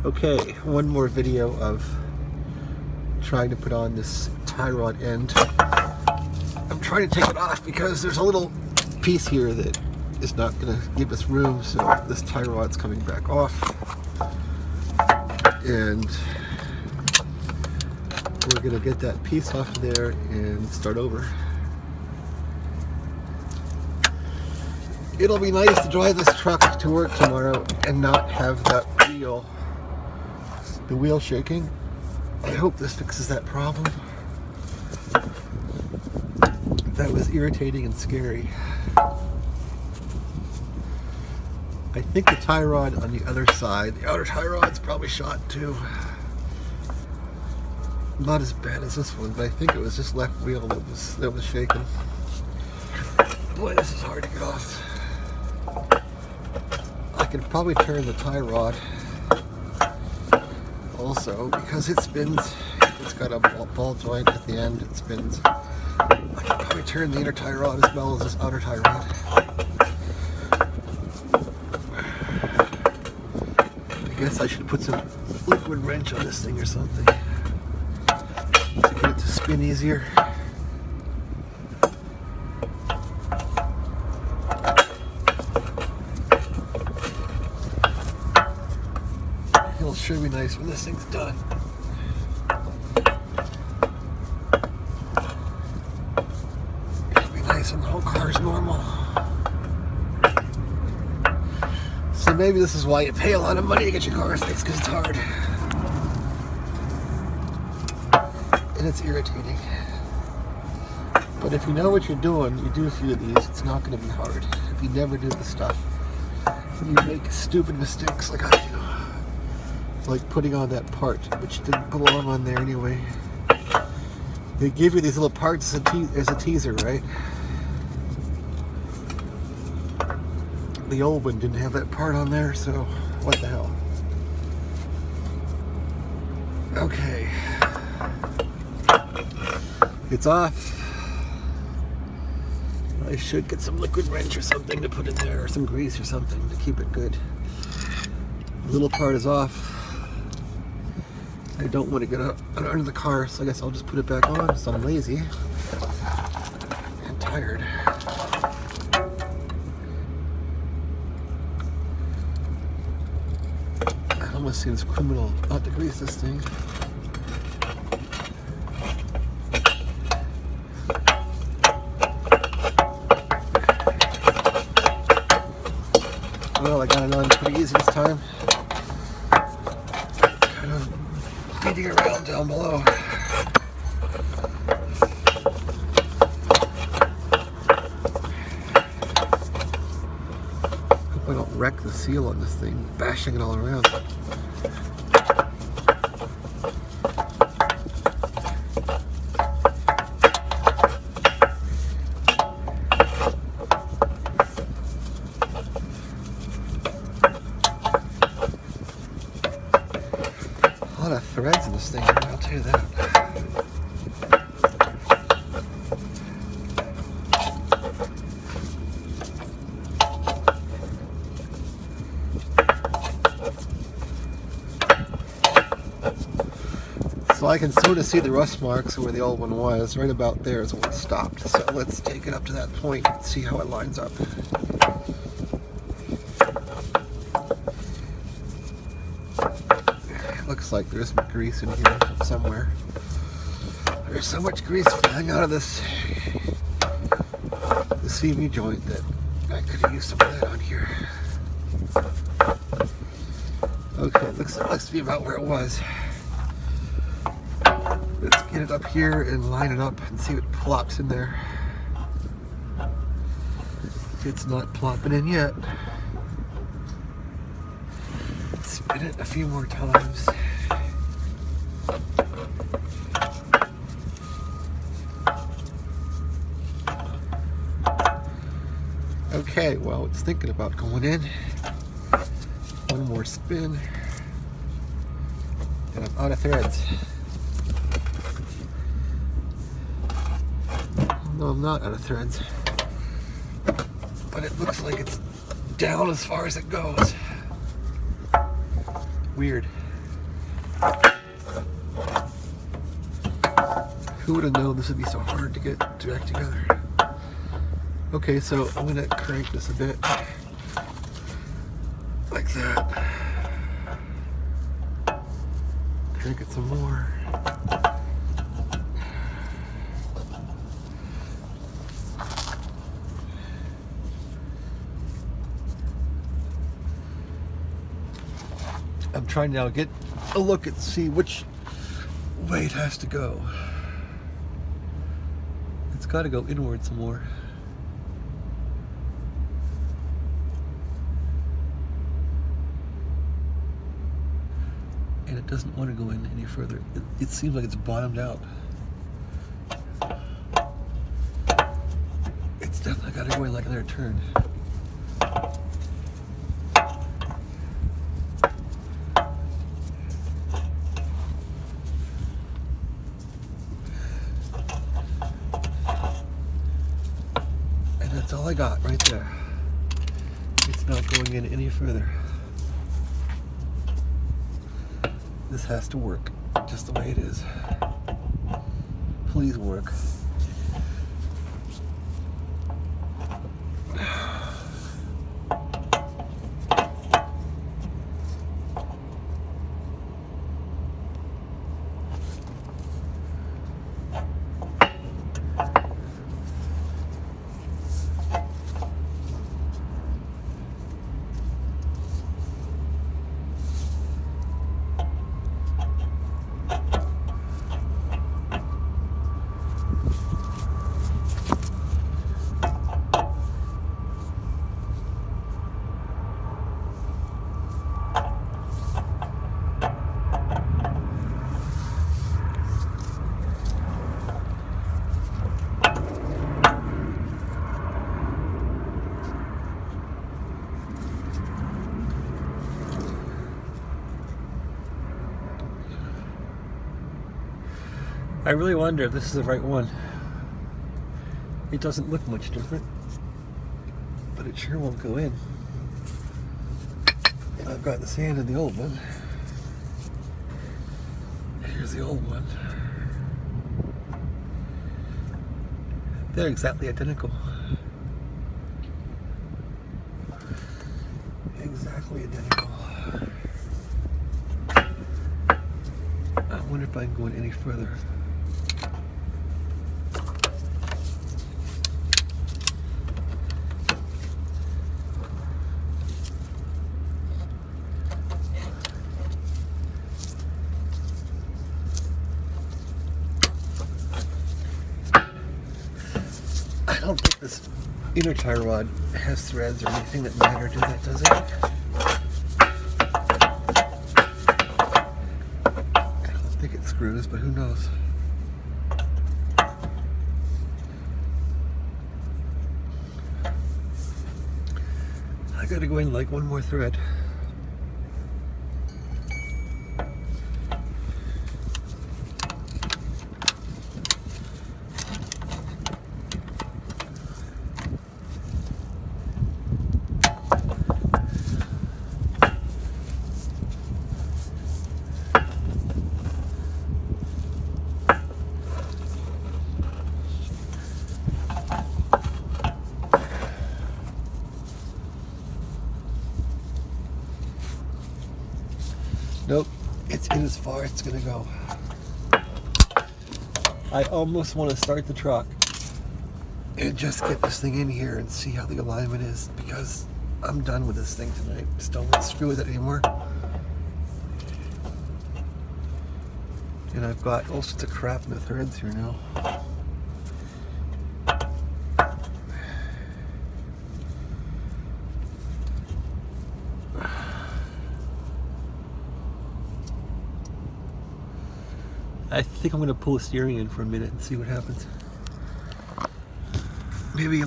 Okay, one more video of trying to put on this tie rod end. I'm trying to take it off because there's a little piece here that is not going to give us room, so this tie rod's coming back off. And we're going to get that piece off of there and start over. It'll be nice to drive this truck to work tomorrow and not have that the wheel shaking. I hope this fixes that problem. That was irritating and scary. I think the tie rod on the other side, the outer tie rod's probably shot too. Not as bad as this one, but I think it was just left wheel that was shaking. Boy, this is hard to get off. I could probably turn the tie rod also because it spins. It's got a ball joint at the end. It spins. I could probably turn the inner tie rod as well as this outer tie rod. I guess I should put some liquid wrench on this thing or something to get it to spin easier. It'll sure be nice when this thing's done. It'll be nice when the whole car's normal. So maybe this is why you pay a lot of money to get your car fixed, because it's hard. And it's irritating. But if you know what you're doing, you do a few of these, it's not going to be hard. If you never do this stuff, you make stupid mistakes like I do. Like putting on that part, which didn't belong on there anyway. They give you these little parts as a teaser, right? The old one didn't have that part on there, so what the hell. Okay. It's off. I should get some liquid wrench or something to put in there, or some grease or something to keep it good. The little part is off. I don't want to get under the car, so I guess I'll just put it back on because I'm lazy and tired. It almost seems criminal not to grease this thing. Well, I got it on pretty easy this time. Kind of beating around down below. Hope I don't wreck the seal on this thing, bashing it all around. A lot of threads in this thing, I'll tell you that. So I can sort of see the rust marks where the old one was. Right about there is where it stopped. So let's take it up to that point and see how it lines up. Looks like there's some grease in here somewhere. There's so much grease flying out of this the CV joint that I could have used some of that on here. Okay, looks to be about where it was. Let's get it up here and line it up and see if it plops in there. It's not plopping in yet. Spin it a few more times. Okay, well, it's thinking about going in. One more spin. And I'm out of threads. No, I'm not out of threads. But it looks like it's down as far as it goes. Weird. Who would have known this would be so hard to get back together? Okay, so I'm gonna crank this a bit. Like that. Crank it some more. I'm trying now to get a look and see which way it has to go. It's got to go inward some more. And it doesn't want to go in any further. It seems like it's bottomed out. It's definitely got to go in like another turn. That's all I got right there. It's not going in any further. This has to work just the way it is. Please work. I really wonder if this is the right one. It doesn't look much different, but it sure won't go in. And I've got the sand in the old one. Here's the old one. They're exactly identical. Exactly identical. I wonder if I can go in any further. I don't think this inner tie rod has threads or anything that matter to that, does it? I don't think it screws, but who knows? I gotta go in like one more thread. Nope, it's in as far as it's gonna go. I almost want to start the truck and just get this thing in here and see how the alignment is, because I'm done with this thing tonight. Just don't want to screw with it anymore. And I've got all sorts of crap in the threads here now. I think I'm going to pull the steering in for a minute and see what happens. Maybe